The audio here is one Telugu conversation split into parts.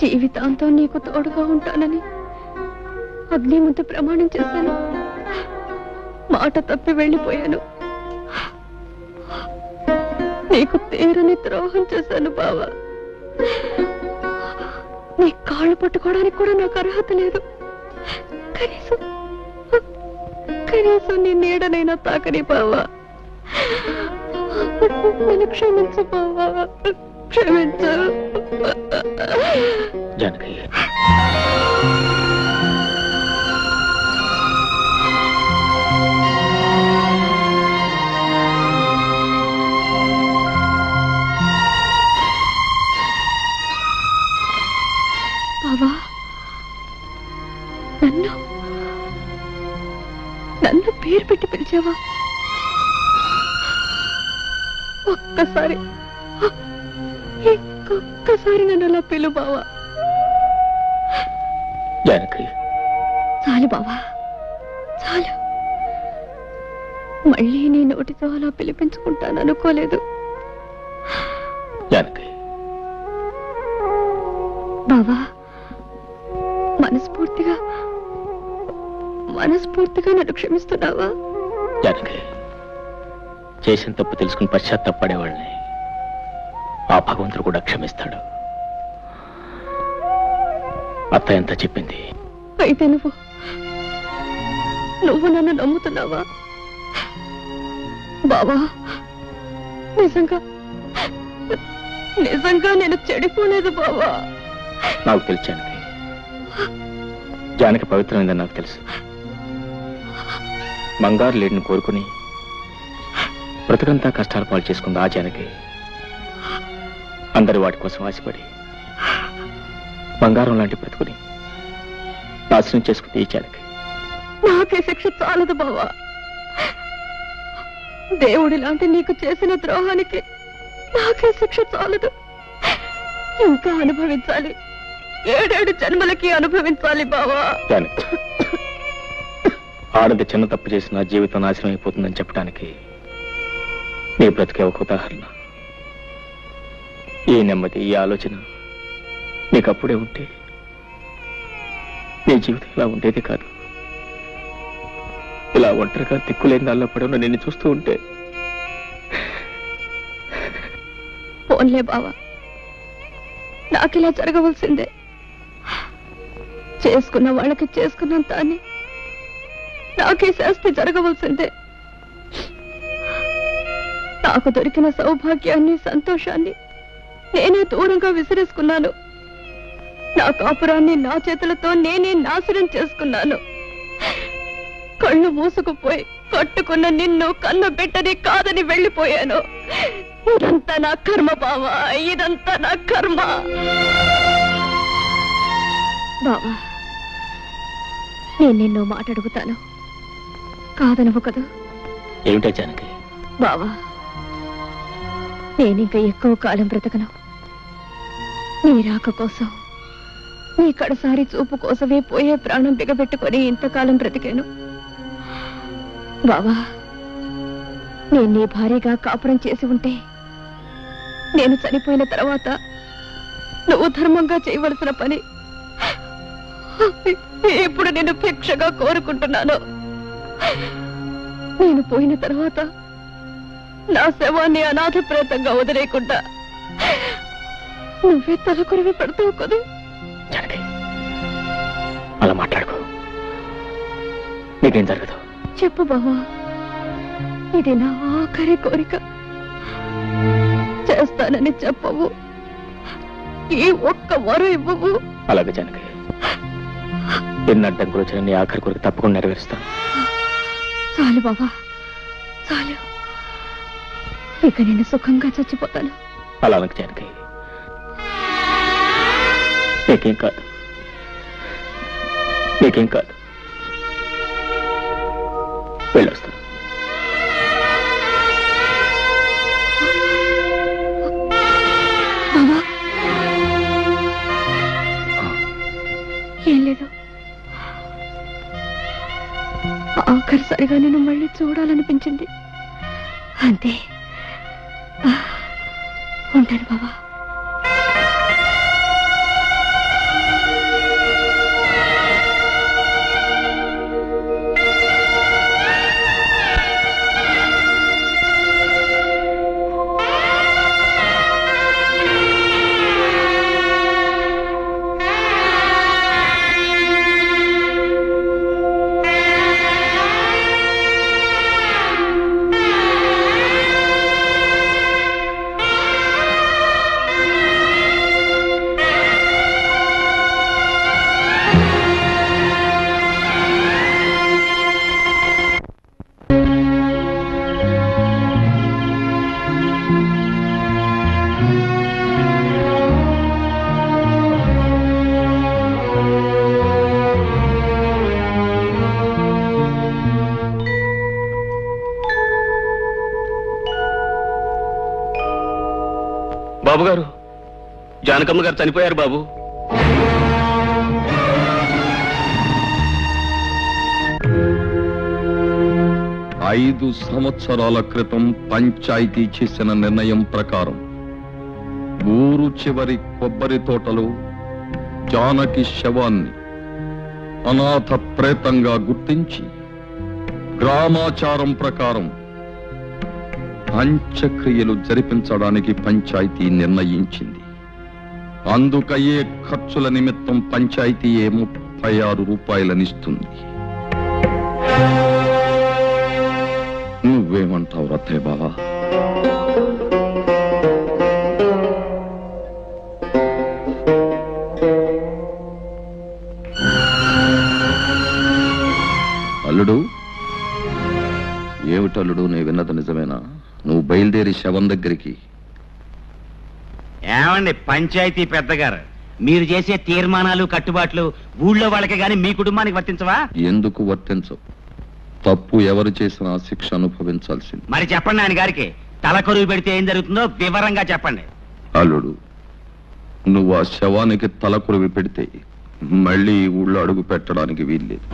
జీవితాంతం నీకు తోడుగా ఉంటానని అగ్ని ముందు ప్రమాణం చేశాను. మాట తప్పి వెళ్ళిపోయాను. నీకు తీరని ద్రోహం చేశాను బావా. నీ కాళ్ళు పట్టుకోవడానికి కూడా నాకు అర్హత లేదు. కనీసం నీ నీడనైనా తాకని బావా. నన్ను క్షమించు బావా, క్షమించు. జానకి, బావా, నన్ను పేరు పెట్టి పిలిచావా? ఒక్కసారి నన్ను అలా పిలు బావా. జానకి, చాలు బావా, చాలు. మళ్ళీ నీ నోటితో అలా పిలిపించుకుంటాను అనుకోలేదు. జానకి, బావా, మనస్ఫూర్తిగా నన్ను క్షమిస్తున్నావా? జానకి, చేసిన తప్పు తెలుసుకుని పశ్చాత్తాపడేవాళ్ళని ఆ భగవంతుడు కూడా క్షమిస్తాడు. అత్త ఎంత చెప్పింది? అయితే నువ్వు నన్ను నమ్ముతున్నావా బావా? నిజంగా నేను చెడిపోలేదు బావా. నాకు తెలుసు జానకి, జానకి పవిత్రమైందని నాకు తెలుసు. బంగారు లేడిని కోరుకుని బ్రతుకంతా కష్టాలు పాలు చేసుకుంది ఆ జానకి. అందరి వాటి కోసం ఆశపడి బంగారం లాంటి బ్రతుకుని నాశనం చేసుకుంది ఈ జానకి. నాకే శిక్ష చాలదు బావా. దేవుడి లాంటి నీకు చేసిన ద్రోహానికి నాకే శిక్ష చాలదు. ఇంకా అనుభవించాలి. 7 జన్మలకి అనుభవించాలి బావా. జానకి, ఆడది చిన్న తప్పు చేసిన జీవితం నాశనం అయిపోతుందని చెప్పడానికి నీ బ్రతికే ఒక ఉదాహరణ. ఈ నెమ్మది, ఈ ఆలోచన నీకప్పుడే ఉంటే నీ జీవితం ఇలా ఉండేది కాదు. ఇలా ఒంటరిగా దిక్కులేని దానిలో పడి నిన్ను చూస్తూ ఉంటే. పోన్లే బావా, నాకిలా జరగవలసిందే. చేసుకున్న వాళ్ళకి చేసుకున్నంత అని నాకే శాస్తి జరగవలసిందే. నాకు దొరికిన సౌభాగ్యాన్ని, సంతోషాన్ని నేనే దూరంగా విసిరేసుకున్నాను. నా కాపురాన్ని నా చేతులతో నేనే నాశనం చేసుకున్నాను. కళ్ళు మూసుకుపోయి కట్టుకున్న నిన్ను కన్న బిడ్డని కాదని వెళ్ళిపోయాను. ఇదంతా నా కర్మ బావా, ఇదంతా నా కర్మ. బావా, నేను నిన్ను మాట అడుగుతాను, కాదనవు కదా? ఏమిటా జానకి? బావా, నేనింక ఎక్కువ కాలం బ్రతకను. నీ రాక కోసం, నీ కడసారి చూపు కోసమే పోయే ప్రాణం బిగబెట్టుకొని ఇంతకాలం బ్రతికాను. బావా, నేను నీ భార్యగా కాపురం చేసి ఉంటే నేను చనిపోయిన తర్వాత నువ్వు ధర్మంగా చేయవలసిన పని ఇప్పుడు నేను భిక్షగా కోరుకుంటున్నాను. నేను పోయిన తర్వాత నా శవాన్ని అనాథ ప్రేతంగా వదిలేకుండా నువ్వే తలకొరివి పెడతావు కదా. అలా మాట్లాడుకో, నీకేం జరగదు. చెప్పు బావా, ఇది నా ఆఖరి కోరిక. చేస్తానని చెప్పవు, ఈ ఒక్క వరం ఇవ్వవు. అలాగే జానకి, ఎన్ని అడ్డంకులు వచ్చిన నీ ఆఖరి కోరిక తప్పకుండా నెరవేరుస్తాను. చాలు బావా, చాలు. ఇక నేను సుఖంగా చచ్చిపోతాను. అలా అనకు జానకి, నీకేం కాదు, నీకేం కాదు. వెళ్ళొస్తాను. బావా, ఏం లేదు. ఆఖరిసారిగా నేను మళ్ళీ చూడాలనిపించింది, అంతే. ఉంటాను బావా. బాబు గారు, జానకమ్మ గారు చనిపోయారు బాబు. ఐదు సంవత్సరాల క్రితం పంచాయతీ చేసిన నిర్ణయం ప్రకారం ఊరు చివరి కొబ్బరి తోటలో జానకి శవాన్ని అనాథ ప్రేతంగా గుర్తించి గ్రామాచారం ప్రకారం అంత్యక్రియలు జరిపించడానికి పంచాయతీ నిర్ణయించింది. అందుకయ్యే ఖర్చుల నిమిత్తం పంచాయతీ 36 రూపాయలనిస్తుంది. నువ్వేమంటావు రథే బావా? అల్లుడు, ఏమిటల్లుడు, నీ విన్నది నిజమేనా? నువ్వు బయలుదేరి శవం దగ్గరికి. ఏమండి పంచాయతీ పెద్దగారు, మీరు చేసే తీర్మానాలు కట్టుబాట్లు ఊళ్ళో వాళ్ళకి గాని మీ కుటుంబానికి వర్తించవా? ఎందుకు వర్తించవు? తప్పు ఎవరు చేసినా శిక్ష అనుభవించాల్సింది. మరి చెప్పండి ఆయన గారికి, తలకొరువు పెడితే ఏం జరుగుతుందో వివరంగా చెప్పండి. అల్లుడు, నువ్వు ఆ శవానికి తలకొరివి పెడితే మళ్ళీ ఊళ్ళో అడుగు పెట్టడానికి వీల్లేదు.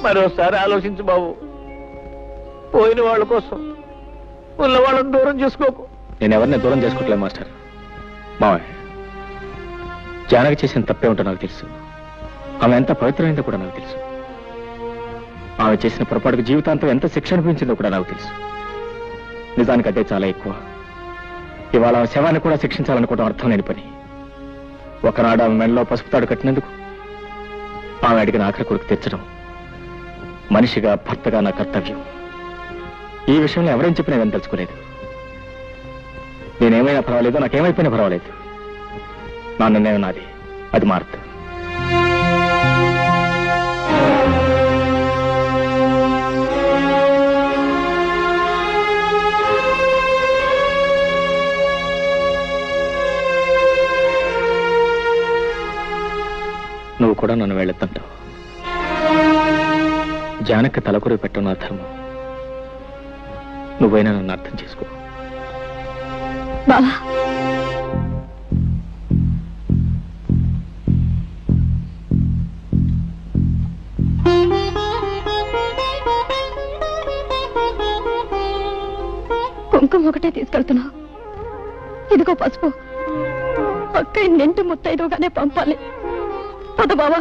మరోసారి ఆలోచించు బాబు. పోయిన వాళ్ళ కోసం ఉన్న వాళ్ళని దూరం చేసుకోకు. నేను ఎవరిని దూరం చేసుకోవట్లేదు మాస్టర్. మావయ్య, జానకి చేసిన తప్పే ఉంటో నాకు తెలుసు. ఆమె ఎంత పవిత్రమైందో కూడా నాకు తెలుసు. ఆమె చేసిన పొరపాటుకు జీవితాంతం ఎంత శిక్ష అనిపించిందో కూడా నాకు తెలుసు. నిజానికి అదే చాలా ఎక్కువ. ఇవాళ ఆమె శవాన్ని కూడా శిక్షించాలనుకోవడం అర్థం లేని పని. ఒకనాడు ఆమె మెడలో పసుపు తాడు కట్టినందుకు ఆమె అడిగిన ఆఖరి కొరకు తెచ్చడం మనిషిగా, భర్తగా నా కర్తవ్యం. ఈ విషయంలో ఎవరేం చెప్పినా నేను తెలుసుకోలేదు. నేనేమైనా పర్వాలేదు, నాకేమైపోయినా పర్వాలేదు. నా నిర్ణయం నాది, అది మారదు. నువ్వు కూడా నన్ను వెళ్ళొద్దంటావు. జానకి తలకొరి పెట్టడం నా ధర్మం. నువ్వైనా నన్ను అర్థం చేసుకో. బావా, తీసుకెళ్తున్నావు? ఇదిగో పసుపు. అక్కయ్య నింటి ముత్తైదుగానే పంపాలి. పద బావా.